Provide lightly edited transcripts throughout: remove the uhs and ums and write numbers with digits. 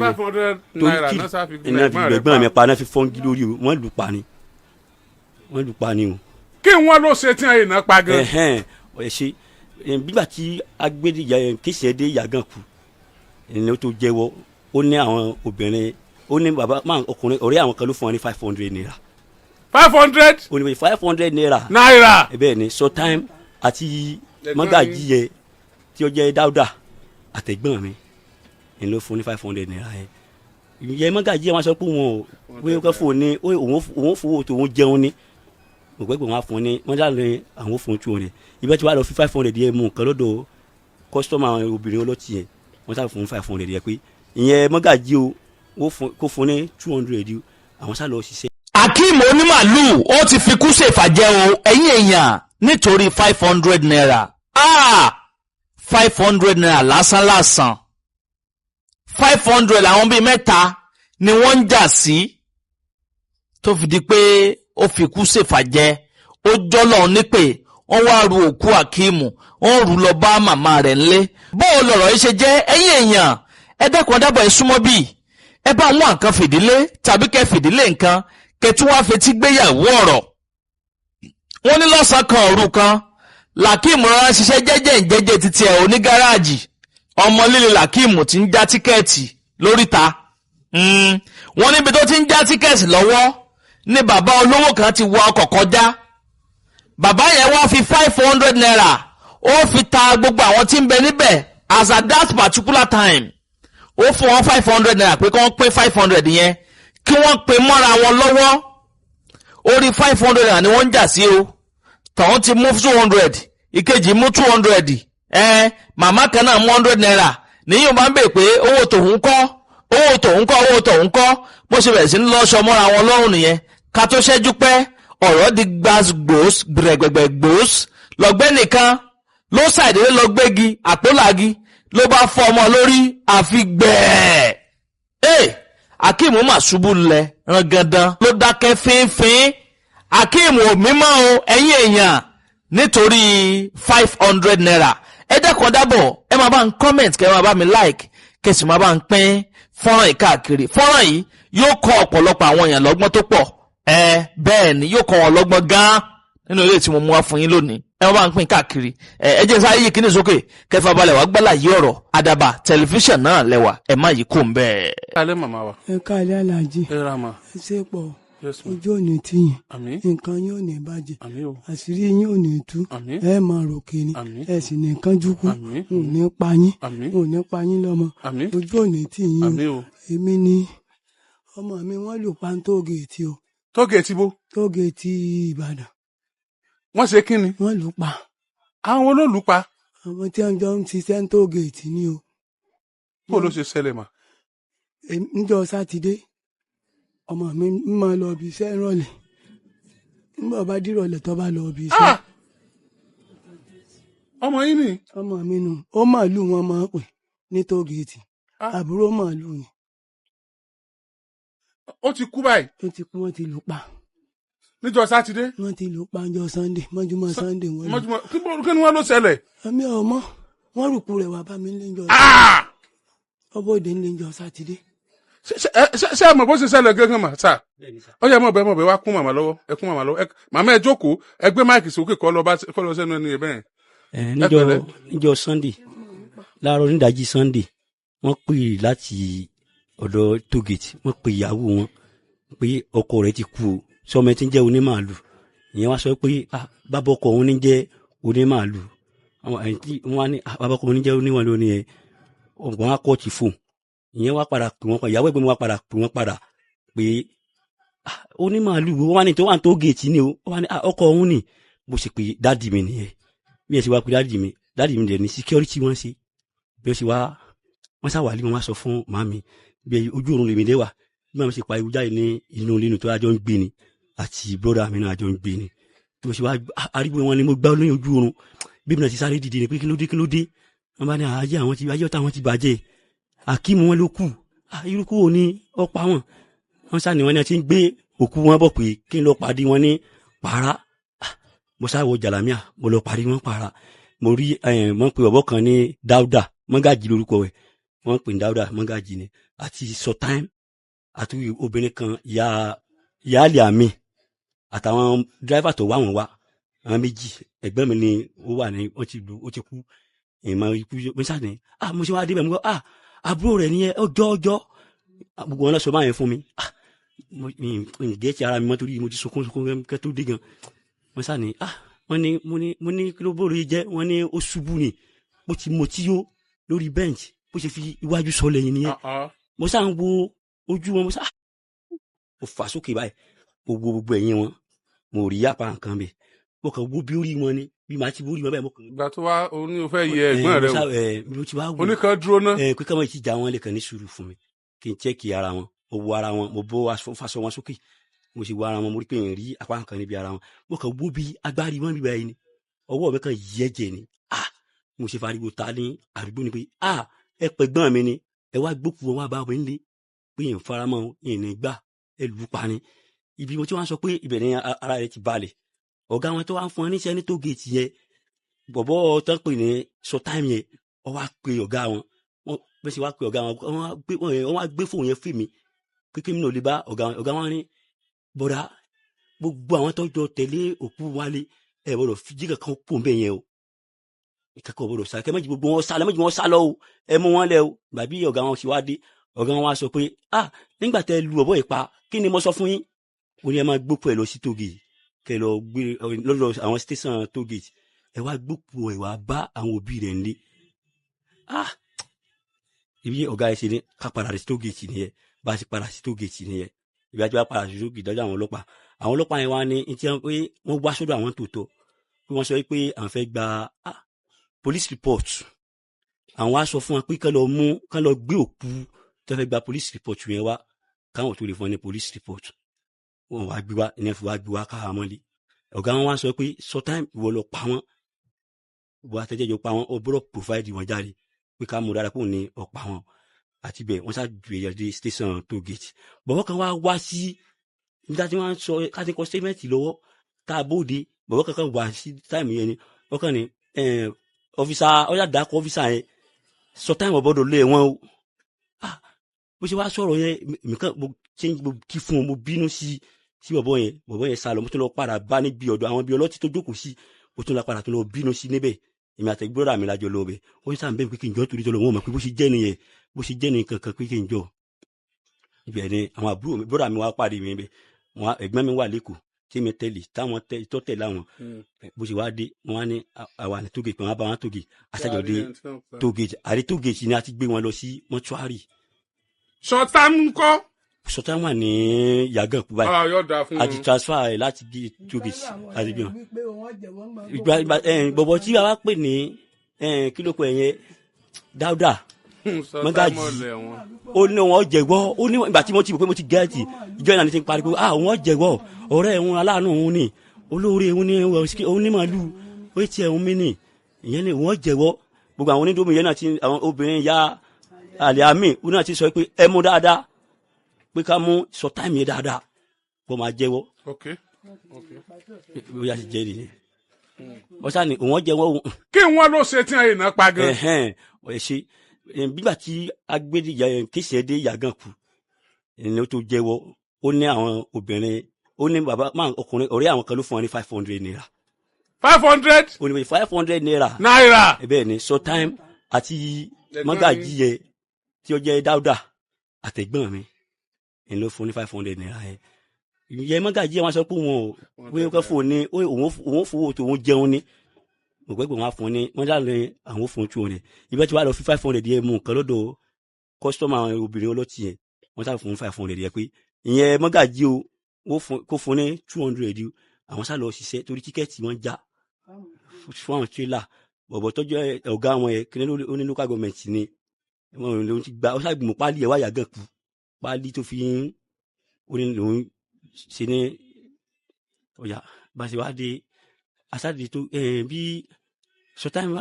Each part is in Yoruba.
500 naira náà sáfi gbẹ̀gbọ́n mi pa náà fi fọ́ngi lórí o wọ́n lù pa ni o. kí wọ́n ló ṣe tí wọ́n yìí náà pa gan. ẹ ṣe bígbà tí agbẹ́dìjà kéṣì ẹ̀ dé yàgàn kù ẹni tó jẹ́wọ́ ó ní àwọn obìnrin ó ní bàbá máa ọkùnrin ọ̀rẹ́ àwọn kan ló fún wọn ní 500 naira. 500. ó ní 500 naira. náírà. bẹ́ẹ̀ ni Showtime àti mọ́gàjí yẹ tí ó jẹ́ Dáúdà àtẹ̀gbọ́n mi ẹni ló fún ní 500 naira yẹn. ìyẹn mọ́gàjí yẹn wọ́n sọ pé wọn ò wọ́n kọ́ fún ní òun fowó tó òun jẹun ní ògbẹ́gbẹ́ wọn á fún ní wọ́n dáná àwọn fún 200 ibẹ̀ tí wàá lọ fi 500 yẹn mú nǹkan lọ́dọ̀ kọ́sítọ́mà obìnrin ọlọ́tì yẹn wọ́n sá fún 500 yẹn pé ìyẹn mọ́gàjí o kó fún ní 200 àwọn sá lọ ṣiṣẹ́. Akeem onímàálù ó ti fi kú ṣèfàjẹ́ o ẹ̀yin èèyàn nítorí 500 naira 500 naira lásán 500 àwọn bíi mẹ́ta ni wọ́n ń jà sí tó fi di pé ó fi kú ṣèfàjẹ́ ó jọ́lọ̀ nípè wọ́n wá ru òkú Akeem wọ́n rù lọ bá màmá rẹ̀ ńlé bóò lọ̀rọ̀ yìí ṣe jẹ́ ẹ̀yin èèyàn ẹ dákun dábàá ẹ súnmọ́ bíi ẹ bá wọn nǹkan fìdílé tàbí kẹ́ fìdílé nǹkan kẹtù wá fetí gbéyàwó ọ̀rọ̀ wọ́n ní lọ́sàn-án kan òru kan Lakeem rọra ṣiṣẹ́ jẹ́jẹ́ títí ẹ̀ oní gáràjì ọmọ líle Lakeem ti ń já tíkẹ́ẹ̀tì lóríta wọ́n níbi tó ti ń já tíkẹ́ẹ̀tì lọ́wọ́ ní bàbá olówó kan ti wọ ọkọ̀ kọjá bàbá yẹn wá fi 500 naira ó fi ta gbogbo àwọn tí ń bẹ níbẹ̀ as at that particular time ó fún wọn 500 naira pé kí wọ́n pín 500 yẹn kí wọ́n pe mọ́ra wọn lọ́wọ́ orí 500 naira ni wọ́n ń jà sí o tọ̀hún ti mú 200 ìkejì mú 200 màmá kan náà mú 100 naira níyìn bá ń bè pé owó tòun kọ́ bó ṣe bẹ̀rẹ̀ sí ń lọ́ṣọ mọ́ra wọn lọ́rùn nìyẹn ká tó ṣẹ́jú pẹ́ ọ̀rọ̀ di gbàgbós gbẹ̀gbẹ̀gbòs lọ́gbẹ́ nìkan ló ṣàìdédé lọ gbégi àpólàgi ló bá fọ́ ọmọ lórí àfi gbẹ̀ẹ́ Akeem mà ṣubú lẹ̀ rangandan ló dákẹ́ fínfín Akeem ò mímọ́ o ẹ̀yin èèyàn nítorí 500 naira ẹ dẹ́kun dábọ̀ ẹ máa bá ń comment kẹ́ ẹ máa bá mi like kẹ́ sì máa bá ń pín fọ́nrán yìí káàkiri fọ́nrán yìí yóò kọ́ ọ̀pọ̀lọpọ̀ àwọn èèyàn lọ́gbọ́n tó pọ̀ bẹ́ẹ̀ ni yóò kọ́ wọn lọ́gbọ́n gan-an nínú ilé tí mo mú wá fún yín lónìí ẹ máa bá ń pín káàkiri ẹ jẹ́ sáré yìí kíní sókè kẹfà balẹ̀ wá gbálà yí ọ̀rọ̀ Àdàbà tẹlifíṣàn náà lẹ́wà ẹ má yí kò ń bẹ́ẹ̀. kálẹ̀ màmá wa. ẹ káàlẹ́ aláàjì. ẹ ra ma. ẹ ṣe pọ̀ ojú òní tiyín. àmín. nǹkan yín ò ní bàjẹ́. àmín o. àṣírí yín ò ní tú. àmín. ẹ máa ròkè ni. àmín. ẹ sì ní kánjú kú. àmín. ò ní pa yín. àmín. ò ní pa yín lọ́mọ. àmín. ojú òní tiyín àmín o. èmi ni ọmọ mi wọ́n lù pa tóògèètì o. tóògèètì bo. tóògèètì Ìbàdàn. wọ́n ṣe kí ni. wọ́n lù pa. àwọn olólùpa. àwọn tí wọ́n jọ ń ṣiṣẹ́ tóògèètì ni o. bó ló ṣe ṣẹlẹ̀ mà. níjọ́ sátidé ọmọ mi máa lọ bí iṣẹ́ rọ̀lẹ́ nígbà bá dírọ̀lẹ́ tó bá lọ bí iṣẹ́. ọmọ yín ni. ọmọ mi nù ó màálù wọn máa pè ní tóògèètì àbúrò màálù ni. ó ti kú báyìí. ó ti kú wọ́n ti lù pa. níjọ́ sátidé. wọ́n ti lù pa níjọ́ Sunday mọ́júmọ́ Sunday wọ́n lù. mọ́júmọ́ kí ni wọ́n ló ṣẹlẹ̀. ẹ̀mí ọmọ wọ́n rùkú rẹ̀ wá bá mi níjọ́ ọbọ̀ òde níjọ́ sátidé. ṣé ẹ mọ̀ bó ṣe ṣẹlẹ̀ gángan mà sá. ó yẹ mọ̀ bẹ́ẹ̀ wá kún màmá lọ́wọ́ ẹ kún màmá lọ́wọ́ màmá ẹ jókòó ẹ gbé máìkì sókè kọ́ lọ sẹ́nu ẹni ẹ bẹ́ẹ̀. níjọ́ Sunday láàárọ̀ nídàájí Sunday wọ́n pè láti ọ̀dọ̀ tógèètì wọ́n pè ìyàwó wọn pé ọkọ rẹ̀ ti kú o sọmọ tí ń jẹ́ onímàálù ìyẹn wá sọ pé bàbá ọkọ òun ní jẹ́ onímàálù wọ́n á ní bàbá ọkọ òun ní jẹ́ onímàálù ni ẹ̀ ọ̀gbọ́n á kọ́ ti fò ìyẹn wá padà pè wọ́n padà ìyàwó ẹ̀gbọ́n mi wá padà pè wọ́n padà pé onímàálù wọ́n wá ní tó wà ní tógèètì ni o wọ́n wá ní ọkọ òun ni bó ṣe pé dáàdì mi nìyẹn bí ẹ ṣe wá pé dáàdì mi dẹ̀ ní security wọ́n ṣe bí ó ṣe wá wọ́n ṣàwálé wọn wá sọ fún màmí bí ojú oorun lèmi dé wà bí màmí ṣe pa ewu jáde ní inú ilé tó àjọ ń gbé ni àti bọ́dà mi náà àjọ ń gbé ni bí ó ṣe wá arígbó wọn ni mo gbá lóyún ojú oorun bí mi náà ti sáré dìde ni pé kí ló dé wọ́n bá ní ayé ọ̀tá wọn ti bàjẹ́ Akeem wọn ló kù irúkú wo ni ọ̀pá wọn sá ni wọn ni ti ń gbé òkú wọn bọ̀ pé kí n lọ pàdé wọn ní pàrà mo sá wọ jàlámíà mo lọ pàdé wọn pàrà mo rí mọ̀ pé ọ̀bọ kan ní Dáúdà mọ́gàjì lórúkọ rẹ̀ wọ́n pè ní Dáúdà mọ́gàjì ni àti Sọtáìm àti obìnrin kan ìyáàlì àmì àtàwọn dírẹ́fà tó wá wọn wá àwọn méjì ẹgbẹ́ mi ni ó wà ní ó ti kú ìmọ̀ ikú mo ṣáà ní mo ṣe wá débẹ̀ mo gbọ́ àbúrò rẹ̀ nìyẹn ọjọ́ gbogbo wọn lọ sọ báyẹn fún mi mi gẹ́ẹ̀tì ara mi mọ́ torí mo ti sunkún kẹ́ tó dé gan mo ṣáà ní mo ní kí ló bóore jẹ́ wọ́n ní ó ṣubú ni mo ti mo tí yó lórí bench bó ṣe fi iwájú sọ lẹ́yìn nìyẹn mo ṣáà ń wo ojú wọn mo ṣáà mo fà sókè báyìí gbogbo ẹ̀yìn wọn mo rí apá nǹkan bẹ́ẹ̀ mo kàn wo bí orí wọn ni bí màá ti borí wọn bẹ́ẹ̀ mo kàn. ìgbà tó wá oní o fẹ́ yẹ ẹ̀gbọ́n rẹ o oníkan dúró náà. pé káwọn ti já wọn lè kàn ní sùúrù fún mi kí n chẹ́ẹ̀kì ara wọn mo wo ara wọn mo bó faṣọ wọn sókè mo sì wo ara wọn mo rí pé n rí apá nǹkan níbi ara wọn mo kàn wo bí agbárí wọn bíbá yìí ni ọwọ́ mi kàn yẹ́jẹ̀ ni mo ṣe fariwo ta ní àdúgbò ni pé ẹ pẹ̀gbọ́n mi ni ẹ wá gbókù wọn wá bá wọn lé pé n faramọ́ ìní gbà ẹ lù ú pa ni ibi mo ti wá sọ pé ibẹ̀ ni ara rẹ ti balẹ̀ ọ̀gá wọn tó wá ń fún ọ níṣẹ́ ní tógeètì yẹn bọ̀bọ̀ tó ń pè ní Sọtáìm yẹn wọ́n wá pe ọ̀gá wọn bẹ́ẹ̀ sì wá pe ọ̀gá wọn wọ́n wá gbé fóun yẹn fún mi pé kí mi náà lè bá ọ̀gá wọn ní bọ́dà gbogbo àwọn tó jọ tẹ̀lé òkú wálé ẹ̀ bọ́dọ̀ fìdí kankan pò ń bẹ̀ yẹn o ìkẹ́kọ̀ọ́ bọ́dọ̀ sá kẹ́ méjì gbogbo wọn sá lọ méjì wọn sá lọ o ẹ mú wọn lẹ o bàbí ọ̀gá wọn sì wá dé ọ̀gá wọn wá sọ pé nígbà tẹ lu ọ̀bọ ìpa kí ni mo sọ fún yín ó ní ẹ máa gbókù ẹ lọ sí tógeètì kẹ lọ gbé lọ àwọn station tógeètì ẹ wá gbókù ẹ wá bá àwọn òbí rẹ nílé ibi ọ̀gá ẹ ṣe ní ká padà sí tógeètì nìyẹn bá a ṣe padà sí tógeètì nìyẹn ibi àti bá padà sí tógeètì lọ́jọ́ àwọn ọlọ́pàá yẹn wá ní tí wọ́n wá sọ́dọ̀ àwọn tòótọ́ pé wọ́n sọ pé àwọn fẹ́ gba police report àwọn wá sọ fún wọn pé kán lọ gbé òkú tó fẹ́ gba police report yẹn wá káwọn tó lè fún wọn ní police report wọn wá gbé wá ẹni fi wá gbé wá káwa mọ́lé ọ̀gá wọn wá sọ pé Sọtáìm ìwọ lọ pa wọn ìwọ àtẹ̀jẹ́jọ pa wọn ó gbọ́dọ̀ provide wọn jáde pé ká mú dára kó ní ọ̀pá wọn àti bẹ́ẹ̀ wọ́n ṣáàjú èèyàn dé station tógeètì bọ̀bọ̀ kan wá sí nígbà tí wọ́n sọ káti kọ́ statement lọ́wọ́ tá a bóde bọ̀bọ̀ kankan wá sí táìmù yẹn ni wọ́n kàn ní ọ́fíìsà ọ̀yà dàkọ̀ ọ́fíìsà yẹn Sọtáìm ọ̀bọ̀dọ̀ lé wọn o bó ṣe wá sọ̀rọ̀ yẹn nìkan mo kí fún wọn mo bínú sí bọ̀bọ̀ yẹn sá lọ mo tún lọ padà bá níbi ọ̀dọ̀ àwọn bíi ọlọ́tí tó jókòó sí mo tún lọ padà tó lọ bínú sí níbẹ̀ èmi àti bírọ̀dà mi lájọ lọ bẹ̀ ó ní sáà ń bẹ́ẹ̀ pé kí n jọ́ torí tó lọ wọ́n mọ̀ pé bó ṣe jẹ́ nìyẹn kankan pé kí n jọ ibẹ̀ ni àwọn àbúrò mi bírọ̀dà mi wá pàdé mi bẹ̀ wọn ẹ̀gbọ́n mi wà lẹ́kọ̀ọ́ tí mi tẹ̀lé táwọn tó tẹ̀lé àwọn bó ṣe wá dé wọn wá ní àwa ní tógeètì pé wọn bá wọn tógeètì aṣáájọ dé tógeètì àrí tógeètì ni a ti gbé wọn lọ sí mọ́ṣúárì. Sọtáìm ńkọ́. Sọtáìm wà ní Yàgànkú báyìí àti transfer ẹ̀ láti bí tógeètì àti bí wọn. bọ̀bọ̀ tí a wá pè ní kílókù ẹ̀yẹn Dáúdà mọ́gàjì ó ní wọn jẹ̀wọ́ ó ní ìgbà tí mo ti rò pé mo ti gẹ́ẹ̀tì ìjọ ìlànà ti ń parí pé wọn jẹ̀wọ́ ọ̀rẹ́ ẹ̀hún aláàánú òun ni olóore òun ni onímọ̀lú ó ti ẹ̀hún mi ni ìyẹn ni wọ́n jẹ̀wọ́ gbogbo àwọn onídùúmù yẹn náà ti àwọn obìnrin ya àlẹ́ àmì òun náà ti sọ pé ẹ mú dáadáa pé ká mú Sọtáìm yẹn dáadáa kó máa jẹ́wọ́ ó yà ti jẹ́ nìyẹn wọ́n sá ni òun jẹ́wọ́. kí wọ́n ló ṣe tí àyè náà pa gan. ẹ ṣe bígbà tí agbẹ́dìjà kéṣì ẹ̀ dé Yàgànkú ẹni tó jẹ́wọ́ ó ní àwọn obìnrin ó ní bàbá máa ọkùnrin ọ̀rẹ́ àwọn kan ló fún wọn ní 500 naira. 500. ó ní 500 naira. náírà. bẹ́ẹ̀ ni Sọtáìm àti mọ́gàjì yẹ tí ó jẹ́ Dáúdà àtẹ̀gbọ́n mi ẹni ló fún ní 500 naira yẹn. ìyẹn mọ́gàjì yẹn wọ́n sọ pé wọn ò pé wọ́n fún ní òun fowó tó òun jẹun ní mo gbẹ́ pé wọ́n á fún ní wọ́n jáde àwọn fún 200 ibẹ̀ tí wàá lọ fi 500 yẹn mú nǹkan lọ́dọ̀ kọ́sítọ́mù àwọn obìnrin ọlọ́tì yẹn wọ́n sábà fún 500 yẹn pé ìyẹn mọ́gàjì o kó fún ní 200 àwọn sá lọ ṣiṣẹ́ torí tíkẹ́ẹ̀tì wọn já fún àwọn tírélà bọ̀bọ̀ tọ́jú ọ̀gá wọn yẹn kí ní local government ni wọn lòun ti gba ọ ṣàgbìmọ̀ páálí ẹ̀ wá Yàgànkú páálí tó fi ń lòun ṣe ní ọ̀yà bá ṣe wá dé asáde tó bí Sọtáìm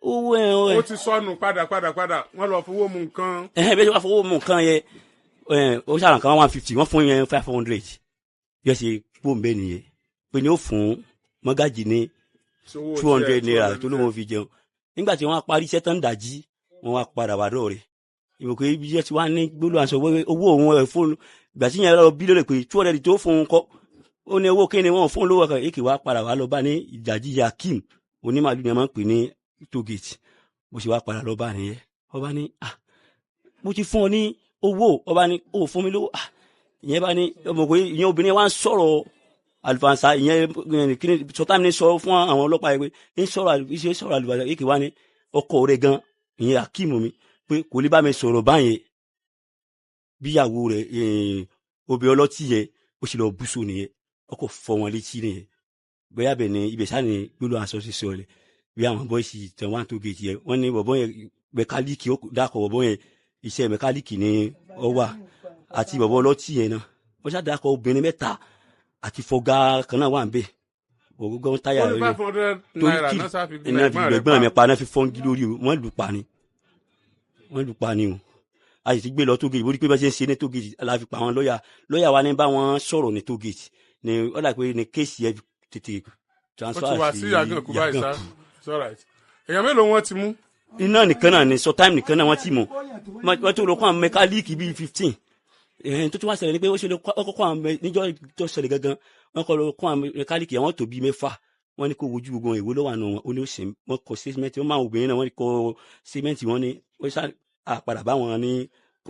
owó ó ti sọnù padà wọ́n lọ fowó mu nǹkan. bẹ́ẹ̀ ni wọ́n fowó mu nǹkan yẹn ó ṣàràn kan 150 wọ́n fún yẹn 500 bí wọ́n ṣe pò ń bẹ́ nìyẹn pé ni ó fún mọ́gàjì ní 200 naira tó ló wọ́n fi jẹun nígbà tí wọ́n parí iṣẹ́ tán dàjí wọ́n wá padà wá dọ̀ rẹ̀ ìmọ̀ pé ibi tí wọ́n ní gbólóhùn aṣọ owó òun ẹ̀ fóònù ìgbà tí yẹn lọ bí lórí pé 200 tó fún un kọ́ ó ní owó kíni wọn fún lówó kan èkì wá padà wá lọ bá ní ìdajì Yakim onímàlú ni a máa ń pè ní tógèètì bó ṣe wá padà lọ bá nìyẹn ọba ní mo ti fún ọ ní owó ọba ní ó fún mi lówó ìyẹn bá ní ọmọ pé ìyẹn obìnrin wa ń sọ̀rọ̀ àlùfáàǹsà ìyẹn kíni sọtá mi ní sọ fún àwọn ọlọ́pàá yẹn pé ń sọ̀rọ̀ àlùfáàǹsà èkì wá ní ọkọ rẹ̀ gan ìyẹn Yakim mi pé kò lè bá mi sọ̀rọ̀ báyẹn bíyàwó rẹ̀ obìnrin ọlọ́tí yẹn ó sì lọ bú so nìyẹn ọkọ̀ fọ́ wọn létí nìyẹn bóyá bẹ̀ ni ibẹ̀ sáà ni gbólóhùn aṣọ ti sọ rẹ̀ bí àwọn bọ́ìsì tẹ̀ wọ́n tó gèjì yẹn wọ́n ní bọ̀bọ́ yẹn mẹkáníìkì ó dákọ̀ bọ̀bọ́ yẹn iṣẹ́ mẹkáníìkì ni ọ wà àti bọ̀bọ́ ọlọ́tí yẹn náà wọ́n ṣáà dákọ̀ obìnrin mẹ́ta àti fọ́gá kan náà wà ń bẹ̀ ògógó táyà rẹ̀ torí kí iná fi gbẹ̀gbọ́n mi pa náà fi fọ́ngi lórí wọ́n lù pa ni o a sì ti gbé lọ tógèjì bóri pé bá ṣe ń ṣe ní tógèjì aláfi pa àwọn lọ́ọ̀yà wa ní bá wọn sọ̀rọ̀ ní tógèjì ni ó dà pé ní kéèsì ẹ tètè transfer sí Yàgànkú báyìí sá èèyàn mélòó wọn ti mú. iná nìkan náà ni sọtáìmù nìkan náà wọ́n ti mú wọ́n tó lọ kọ́ àwọn mẹkáníìkì bíi 15 tó tún wá ṣẹlẹ̀ ni pé ó ṣe lè kọ́ àwọn níjọ́ tó ṣẹlẹ̀ gangan wọ́n kọ́ lọ kọ́ àwọn mẹkáníìkì àwọn tó bíi 6 wọ́n ní kó wojú gbogbo ìwé lọ́wọ́ àná wọn ó ní òsè wọ́n kọ́ símẹ́ǹtì wọ́n máa obìnrin náà wọ́n kọ́ símẹ́ǹtì wọn ní ó ṣá àpàdà bá wọn ní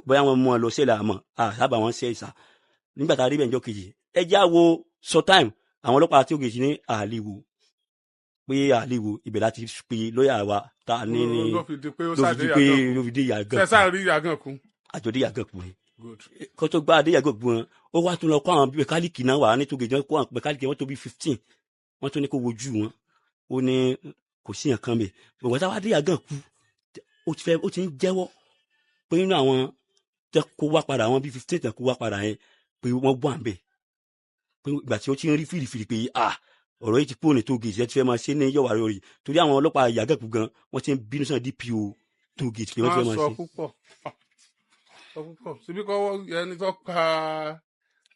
bóyá wọn mú wọn lọ sílẹ̀ àmọ́ àsábà wọn ṣe ìsà nígbà tá a rí bẹ́ẹ̀ njọ́ kejì ẹ já wo sọtáìmù àwọn ọlọ́pàá tí ó gèjì ní àlìwò pé àlìwò ibẹ̀ láti pe lọ́ọ̀yà wa ta ní ló fi di pé ló fi dé Yàgànkú ṣẹ̀ṣà rí Yàgànkú àjọdé Yàgànkú ni kó tó gbá adé Yàgànkú wọn ó wá tún lọ kó àwọn mẹkáníìkì náà wà ní tó gèjì kó àwọn mẹkáníìkì wọn tó bí 15 wọn tún ní kó wojú wọn ó ní kò sí nǹkan bẹ́ẹ̀ òwò táwa dé Yàgànkú ó ti ń jẹ́wọ́ pé nínú àwọn tẹ kó wá padà àwọn bíi 15 tẹ kó wá padà yẹn pé wọ́n bọ́ à ń bẹ̀ pé ìgbà tí ó ti ń rí fìrìfìrì pé ọ̀rọ̀ yìí ti pòónì tó gèjì ẹ ti fẹ́ máa ṣe ní yọ̀wá lórí torí àwọn ọlọ́pàá Yàgànkú gan wọ́n ti ń bínú sàn DPO tó gèjì pé wọ́n ti fẹ́ máa ṣe. sọ púpọ̀ síbí kọ́ ẹni tó pa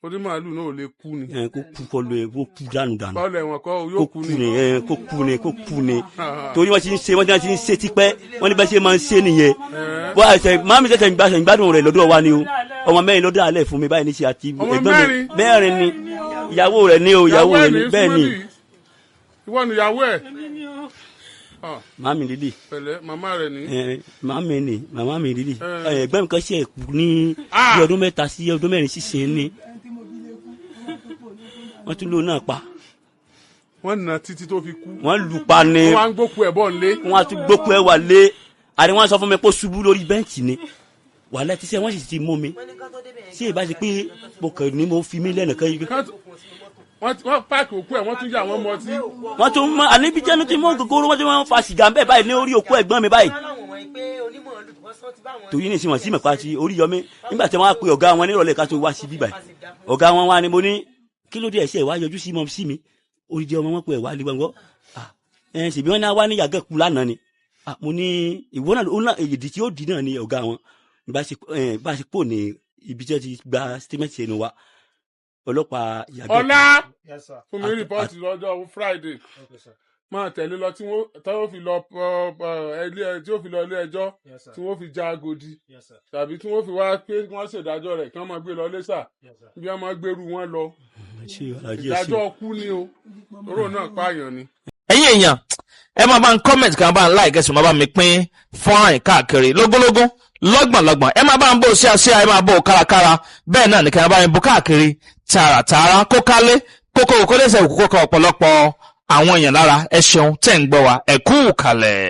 onímàálù náà ò lè kú ni. kó kú kọ́ lọ kó kú dànù. bọ́ọ̀lù ẹ̀wọ̀n kọ́ yóò kú ni. kó kú ni torí wọ́n ti ń ṣe tipẹ́ wọ́n ní bá ṣe máa ń ṣe nìyẹn bó àṣẹ máa mi ṣẹ̀ṣẹ̀ ìgbádùn rẹ̀ lọ́dọ̀ wa ni o ọmọ mẹ́rin lọ́dọ̀ alẹ́ fún mi báyìí ní ṣe àti ẹ̀gbọ́n mi mẹ́rin ni ìyàwó rẹ̀ ni o ìyàwó rẹ̀ ni bẹ́ẹ̀ ni. ìwọ ni ìyàwó ẹ̀. màmí lílì. pẹ̀lẹ́ màmá rẹ̀ ni. màmá mi lílì ẹ̀gbọ́n mi kan ṣe ẹ̀kú ní bí ọdún 3 sí ọdún 4 sísìn ni wọ́n tún lò náà pa. wọ́n nà títí tó fi kú. wọ́n lù pa ni. wọ́n á gbókù ẹ̀ bọ̀ lé. wọ́n á tún gbókù ẹ̀ wà lé. àní wọ́n sọ fún mi pé ó ṣubú lórí bẹ́ǹkì ni. wàhálà tí sẹ́ wọ́n sì ti mú mi. sí ìbá ṣe pé mo kàn ní mo fi mí lẹ́nu kan yìí. wọ́n páàkì òkú ẹ̀ wọ́n tún yà wọ́n mọtí. wọ́n tún mọ àníbi jẹ́nu tí mo gògóró wọ́n ti máa ń fa sìgá ń bẹ́ẹ̀ báyìí ní orí òkú ẹ̀gbọ́n mi báyìí. torí ní ìsìn wọn sí mẹ́pàá ti orí yọmí nígbà tí wọ́n á pe ọ̀gá wọn nírọ̀lẹ́ ká tó wá sí bíbáyìí ọ̀gá wọn wá ní mo ní kí ló dé ẹ̀ṣẹ̀ wá yọjú sí mọ́ sí mi oríjì ọmọ wọn pé ẹ̀ wá lé gbọ́ngọ́ ṣèbí wọn ní wá ní Yàgànkú lánàá ni mo ní ìwọ náà èdè tí ó dì náà ni ọ̀gá wọn bá ṣe pò ní ibi tí wọ́n ti gba statement ẹnu wa ọlọ́pàá Yàgànkú. ọ̀la fún mi rìpọ́ọ̀tì lọ́jọ́ Friday máa tẹ̀lé lọ tí wọ́n fi lọ ilé ẹjọ́ tí wọ́n fi já Agodi tàbí tí wọ́n fi wá pé wọ́n ṣèdájọ́ rẹ̀ kí wọ́n máa gbé lọ lẹ́sà bí wọ́n máa gbèrú wọn lọ ìdájọ́ kú ni o oró náà pààyàn ni. ẹ̀yin èèyàn ẹ máa bá ń comment kan bá ń like ẹ̀sùn máa bá mi pín fọ́nrán káàkiri lógúnlógún lọ́gbọ̀nlọ́gbọ̀n ẹ máa bá ń bò sí àṣẹ ẹ máa bò kárakára bẹ́ẹ̀ náà nìkan ẹ bá ń bò káàkiri tààràtààrà kó kálé kókó kó lẹ́sẹ̀ òkú kókó ọ̀pọ̀lọpọ̀ àwọn èèyàn lára ẹ ṣeun tẹ́ ń gbọ́ wa ẹ kú kalẹ̀.